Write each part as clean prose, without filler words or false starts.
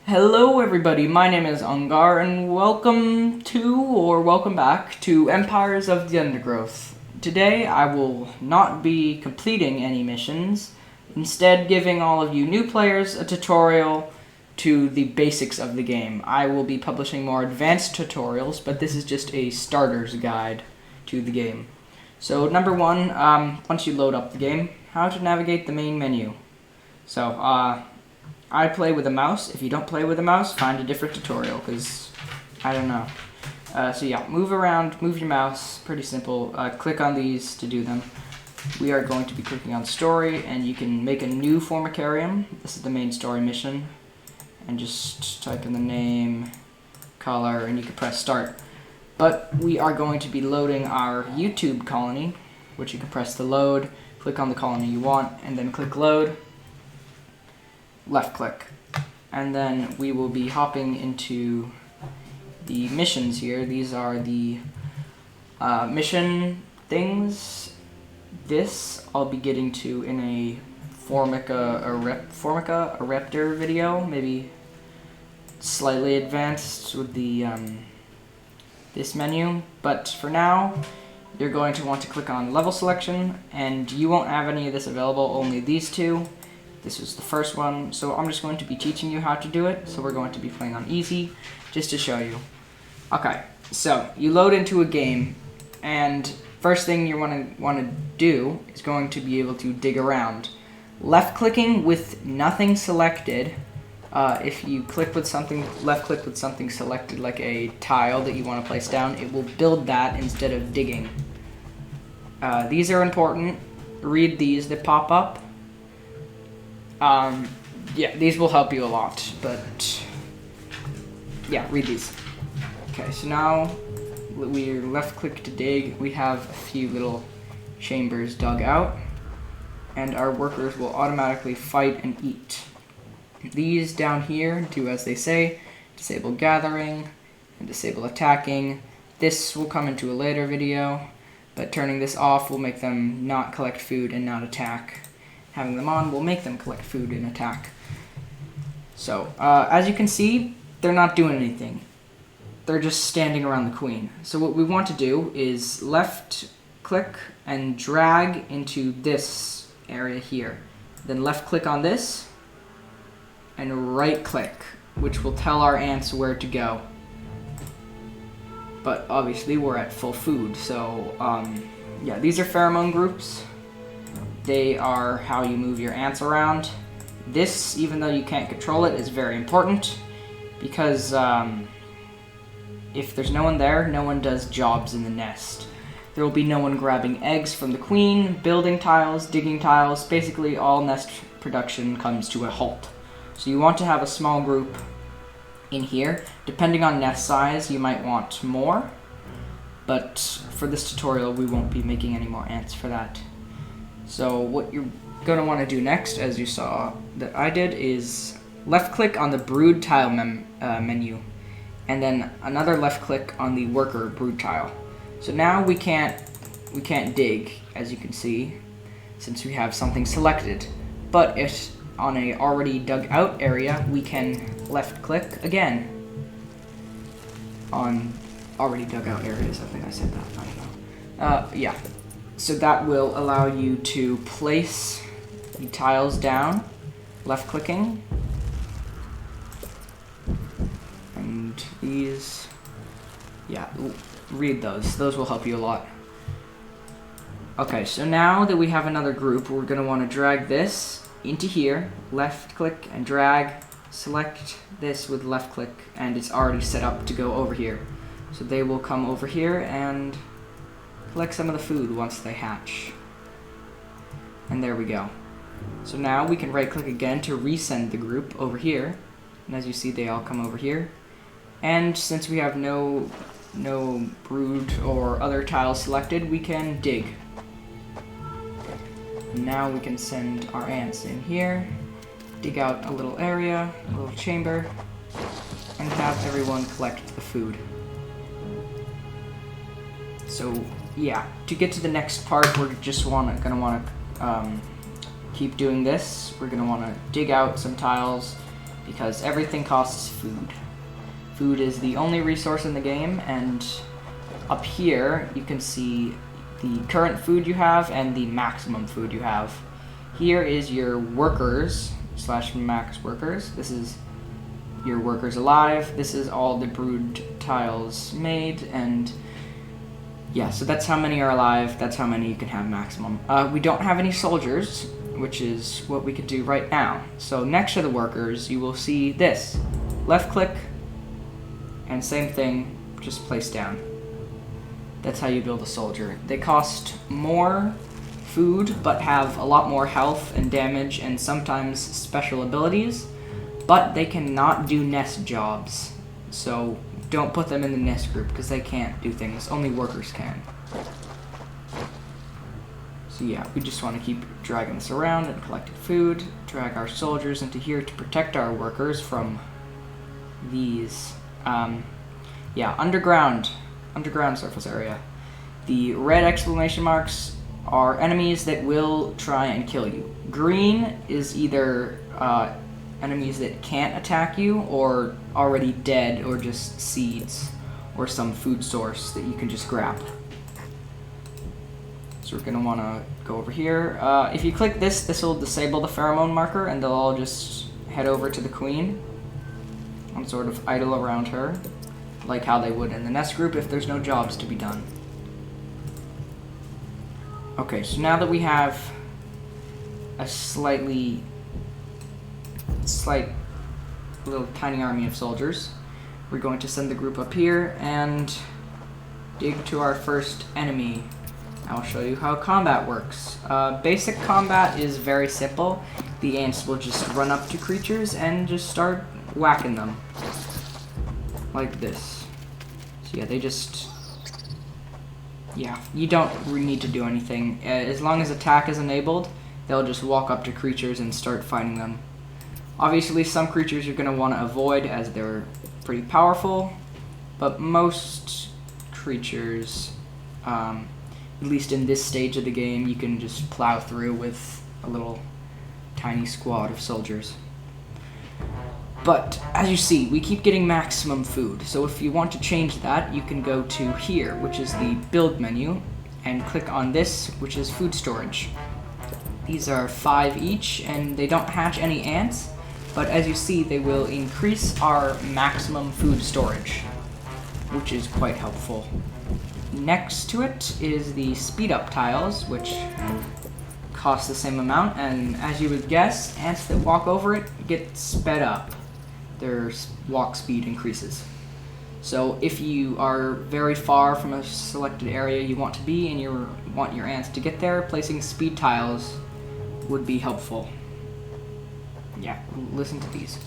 Hello everybody, my name is Ungar and welcome back to Empires of the Undergrowth. Today I will not be completing any missions, instead giving all of you new players a tutorial to the basics of the game. I will be publishing more advanced tutorials, but this is just a starter's guide to the game. So number one, once you load up the game, how to navigate the main menu. So I play with a mouse. If you don't play with a mouse, find a different tutorial, because I don't know. So yeah, move around, move your mouse, pretty simple. Click on these to do them. We are going to be clicking on story, and you can make a new formicarium. This is the main story mission. And just type in the name, color, and you can press start. But we are going to be loading our YouTube colony, which you can press the load, click on the colony you want, and then click load. Left click, and then we will be hopping into the missions here. These are the mission things. This I'll be getting to in a Formica Raptor video, maybe slightly advanced with the this menu. But for now, you're going to want to click on level selection, and you won't have any of this available, only these two. This is the first one, so I'm just going to be teaching you how to do it. So we're going to be playing on easy, just to show you. Okay, so you load into a game, and first thing you want to do is going to be able to dig around. Left clicking with nothing selected. If you click with something, left click with something selected, like a tile that you want to place down, it will build that instead of digging. These are important. Read these that pop up. Yeah, these will help you a lot, but yeah, read these. Okay, so now we left click to dig. We have a few little chambers dug out, and our workers will automatically fight and eat. These down here do as they say: disable gathering and disable attacking. This will come into a later video, but turning this off will make them not collect food and not attack. Having them on will make them collect food and attack. So, as you can see, they're not doing anything. They're just standing around the queen. So what we want to do is left click and drag into this area here. Then left click on this and right click, which will tell our ants where to go. But obviously we're at full food, so yeah, these are pheromone groups. They are how you move your ants around. This, even though you can't control it, is very important, because if there's no one there, no one does jobs in the nest. There will be no one grabbing eggs from the queen, building tiles, digging tiles. Basically, all nest production comes to a halt. So you want to have a small group in here. Depending on nest size, you might want more, but for this tutorial, we won't be making any more ants for that. So what you're going to want to do next, as you saw that I did, is left click on the brood tile menu, and then another left click on the worker brood tile. So now we can't dig, as you can see, since we have something selected. But if on a already dug out area, we can left click again on already dug out areas. I think I said that. I don't know. Yeah. So that will allow you to place the tiles down, left clicking, and these, yeah, read those. Those will help you a lot. Okay, so now that we have another group, we're going to want to drag this into here, left click and drag, select this with left click, and it's already set up to go over here. So they will come over here and collect some of the food once they hatch. And there we go. So now we can right click again to resend the group over here. And as you see, they all come over here. And since we have no brood or other tiles selected, we can dig. And now we can send our ants in here, dig out a little area, a little chamber, and have everyone collect the food. So yeah, to get to the next part, we're just gonna wanna keep doing this. We're gonna wanna dig out some tiles, because everything costs food. Food is the only resource in the game, and up here you can see the current food you have and the maximum food you have. Here is your workers / max workers. This is your workers alive. This is all the brood tiles made, and yeah, so that's how many are alive. That's how many you can have maximum. We don't have any soldiers, which is what we could do right now. So next to the workers, you will see this. Left click, and same thing, just place down. That's how you build a soldier. They cost more food, but have a lot more health and damage and sometimes special abilities, but they cannot do nest jobs. So don't put them in the nest group because they can't do things. Only workers can. So yeah, we just want to keep dragging this around and collecting food, drag our soldiers into here to protect our workers from these, underground surface area. The red exclamation marks are enemies that will try and kill you. Green is either enemies that can't attack you or already dead or just seeds or some food source that you can just grab. So we're gonna wanna go over here. If you click this, this will disable the pheromone marker and they'll all just head over to the queen and sort of idle around her, like how they would in the nest group if there's no jobs to be done. Okay, so now that we have a slight little tiny army of soldiers, we're going to send the group up here and dig to our first enemy. I'll show you how combat works. Basic combat is very simple. The ants will just run up to creatures and just start whacking them. Like this. So yeah, you don't really need to do anything. As long as attack is enabled, they'll just walk up to creatures and start fighting them. Obviously, some creatures you're going to want to avoid as they're pretty powerful, but most creatures, at least in this stage of the game, you can just plow through with a little tiny squad of soldiers. But as you see, we keep getting maximum food. So if you want to change that, you can go to here, which is the build menu, and click on this, which is food storage. These are 5 each, and they don't hatch any ants, but as you see, they will increase our maximum food storage, which is quite helpful. Next to it is the speed up tiles, which cost the same amount, and as you would guess, ants that walk over it get sped up. Their walk speed increases. So if you are very far from a selected area you want to be and you want your ants to get there, placing speed tiles would be helpful. Yeah, listen to these.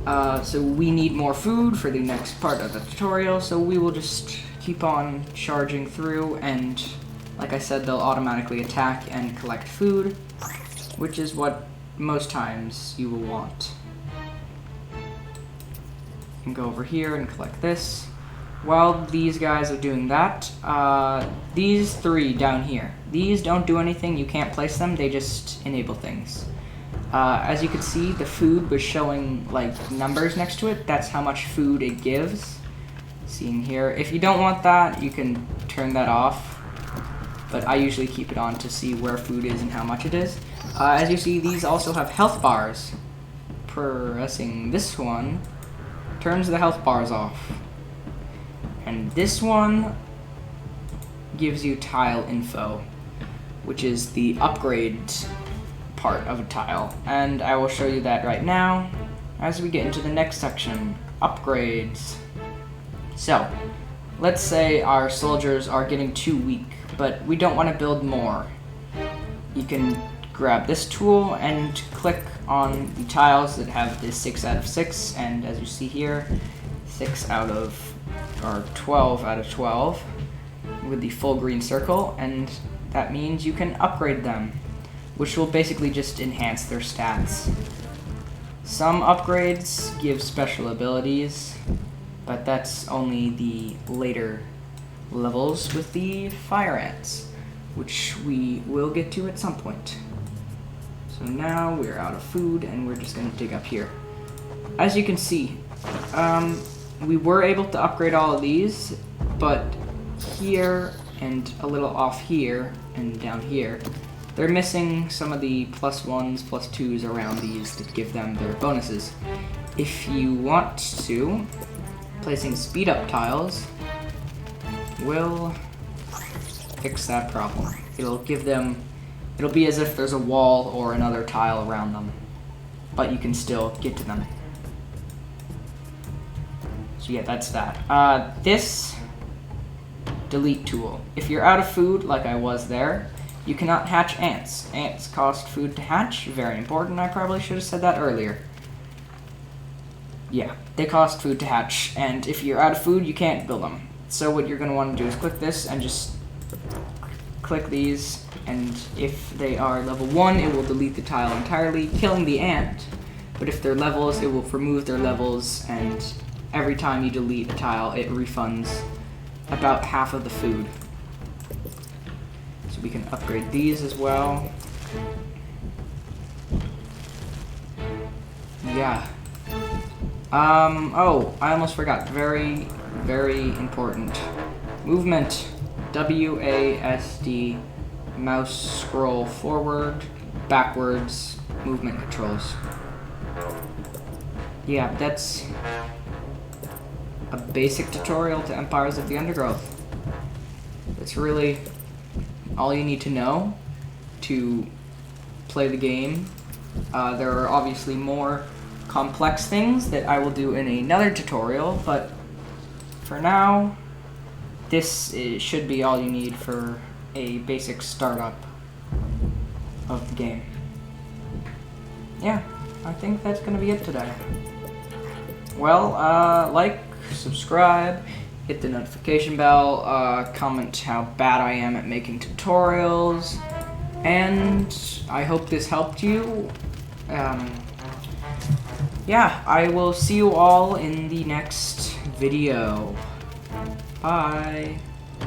So we need more food for the next part of the tutorial, so we will just keep on charging through, and like I said, they'll automatically attack and collect food, which is what most times you will want. You can go over here and collect this. While these guys are doing that, these 3 down here, these don't do anything, you can't place them, they just enable things. As you can see, the food was showing like numbers next to it. That's how much food it gives. Seeing here, if you don't want that, you can turn that off, but I usually keep it on to see where food is and how much it is. As you see, these also have health bars. Pressing this one turns the health bars off, and this one gives you tile info, which is the upgrade part of a tile, and I will show you that right now as we get into the next section, upgrades. So let's say our soldiers are getting too weak, but we don't want to build more. You can grab this tool and click on the tiles that have this 6 out of 6, and as you see here, 12 out of 12 with the full green circle, and that means you can upgrade them, which will basically just enhance their stats. Some upgrades give special abilities, but that's only the later levels with the fire ants, which we will get to at some point. So now we're out of food and we're just going to dig up here. as you can see, we were able to upgrade all of these, but here and a little off here and down here, they're missing some of the +1s, +2s around these to give them their bonuses. If you want to, placing speed up tiles will fix that problem. It'll be as if there's a wall or another tile around them, but you can still get to them. So yeah, that's that. This delete tool. If you're out of food, like I was there, you cannot hatch ants. Ants cost food to hatch. Very important. I probably should have said that earlier. Yeah, they cost food to hatch, and if you're out of food, you can't build them. So what you're going to want to do is click this and just click these, and if they are level 1, it will delete the tile entirely, killing the ant. But if they're levels, it will remove their levels, and every time you delete a tile, it refunds about half of the food. So we can upgrade these as well. Yeah. Oh, I almost forgot. Very, very important. Movement. WASD. Mouse scroll forward, backwards, movement controls. Yeah, that's a basic tutorial to Empires of the Undergrowth. That's really all you need to know to play the game. There are obviously more complex things that I will do in another tutorial, but for now, this should be all you need for a basic startup of the game. Yeah, I think that's gonna be it today. Well, like, subscribe, hit the notification bell, comment how bad I am at making tutorials, and I hope this helped you. Yeah, I will see you all in the next video. Bye.